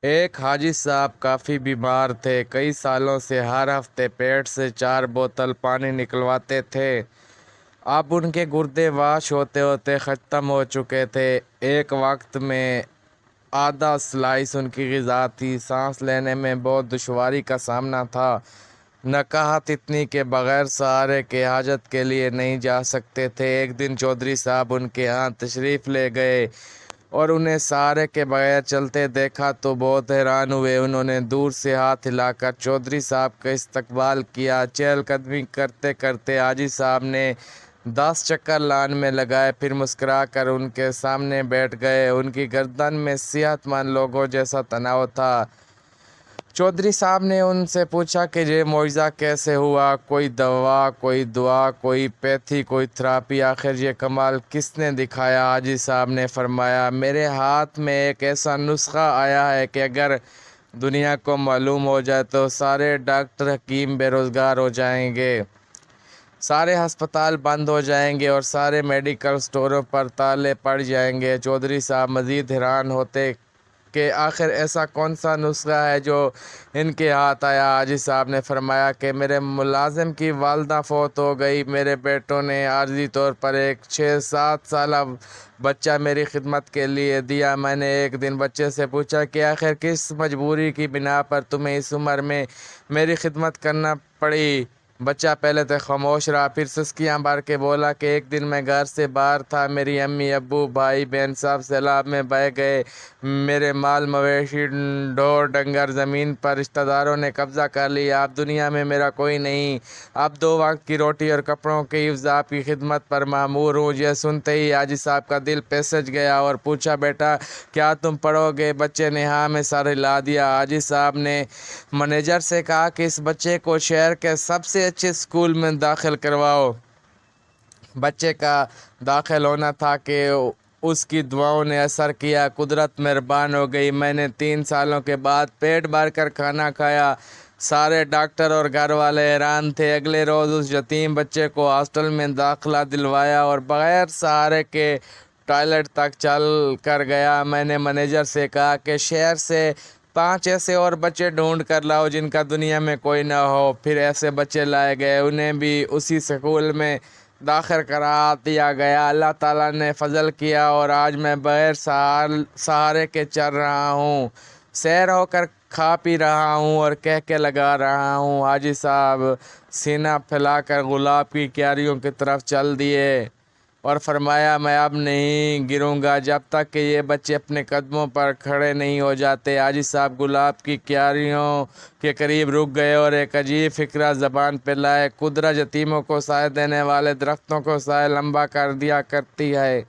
ایک حاجی صاحب کافی بیمار تھے۔ کئی سالوں سے ہر ہفتے پیٹ سے 4 بوتل پانی نکلواتے تھے۔ اب ان کے گردے واش ہوتے ہوتے ختم ہو چکے تھے۔ ایک وقت میں آدھا سلائس ان کی غذا تھی۔ سانس لینے میں بہت دشواری کا سامنا تھا۔ نکاحت اتنی کہ بغیر سہارے کے حاجت کے لیے نہیں جا سکتے تھے۔ ایک دن چودھری صاحب ان کے ہاں تشریف لے گئے اور انہیں سہارے کے بغیر چلتے دیکھا تو بہت حیران ہوئے۔ انہوں نے دور سے ہاتھ ہلا کر چودھری صاحب کا استقبال کیا۔ چہل قدمی کرتے کرتے حاجی صاحب نے 10 چکر لان میں لگائے، پھر مسکرا کر ان کے سامنے بیٹھ گئے۔ ان کی گردن میں صحت مند لوگوں جیسا تناؤ تھا۔ چودھری صاحب نے ان سے پوچھا کہ یہ معجزہ کیسے ہوا؟ کوئی دوا، کوئی دعا، کوئی پیتھی، کوئی تھراپی، آخر یہ کمال کس نے دکھایا؟ حاجی صاحب نے فرمایا، میرے ہاتھ میں ایک ایسا نسخہ آیا ہے کہ اگر دنیا کو معلوم ہو جائے تو سارے ڈاکٹر حکیم بے روزگار ہو جائیں گے، سارے ہسپتال بند ہو جائیں گے اور سارے میڈیکل سٹوروں پر تالے پڑ جائیں گے۔ چودھری صاحب مزید حیران ہوتے کہ آخر ایسا کون سا نسخہ ہے جو ان کے ہاتھ آیا؟ حاجی صاحب نے فرمایا کہ میرے ملازم کی والدہ فوت ہو گئی۔ میرے بیٹوں نے عارضی طور پر ایک 6-7 سالہ بچہ میری خدمت کے لیے دیا۔ میں نے ایک دن بچے سے پوچھا کہ آخر کس مجبوری کی بنا پر تمہیں اس عمر میں میری خدمت کرنا پڑی؟ بچہ پہلے تو خاموش رہا، پھر سسکیاں بھر کے بولا کہ ایک دن میں گھر سے باہر تھا، میری امی ابو بھائی بہن سب سیلاب میں بہہ گئے، میرے مال مویشی ڈھور ڈنگر زمین پر رشتہ داروں نے قبضہ کر لیا، اب دنیا میں میرا کوئی نہیں، اب 2 وقت کی روٹی اور کپڑوں کی حفظ آپ کی خدمت پر مامور ہوں۔ یہ سنتے ہی حاجی صاحب کا دل پھسل گیا اور پوچھا، بیٹا کیا تم پڑھو گے؟ بچے نے ہاں میں سر ہلا دیا۔ حاجی صاحب نے مینیجر سے کہا کہ اس بچے کو شہر کے سب سے اچھے اسکول میں داخل کرواؤ۔ بچے کا داخل ہونا تھا کہ اس کی دعاؤں نے اثر کیا، قدرت مہربان ہو گئی۔ میں نے 3 سالوں کے بعد پیٹ بھر کر کھانا کھایا۔ سارے ڈاکٹر اور گھر والے حیران تھے۔ اگلے روز اس یتیم بچے کو ہاسٹل میں داخلہ دلوایا اور بغیر سہارے کے ٹوائلٹ تک چل کر گیا۔ میں نے مینیجر سے کہا کہ شہر سے 5 ایسے اور بچے ڈھونڈ کر لاؤ جن کا دنیا میں کوئی نہ ہو۔ پھر ایسے بچے لائے گئے، انہیں بھی اسی اسکول میں داخل کرا دیا گیا۔ اللہ تعالیٰ نے فضل کیا اور آج میں بغیر سہارے کے چل رہا ہوں، سیر ہو کر کھا پی رہا ہوں اور کہکے لگا رہا ہوں۔ حاجی صاحب سینہ پھیلا کر گلاب کی کیاریوں کی طرف چل دیے اور فرمایا، میں اب نہیں گروں گا جب تک کہ یہ بچے اپنے قدموں پر کھڑے نہیں ہو جاتے۔ حاجی صاحب گلاب کی کیاریوں کے قریب رک گئے اور ایک عجیب فکرہ زبان پہ لائے۔ قدرت یتیموں کو سایہ دینے والے درختوں کو سایہ لمبا کر دیا کرتی ہے۔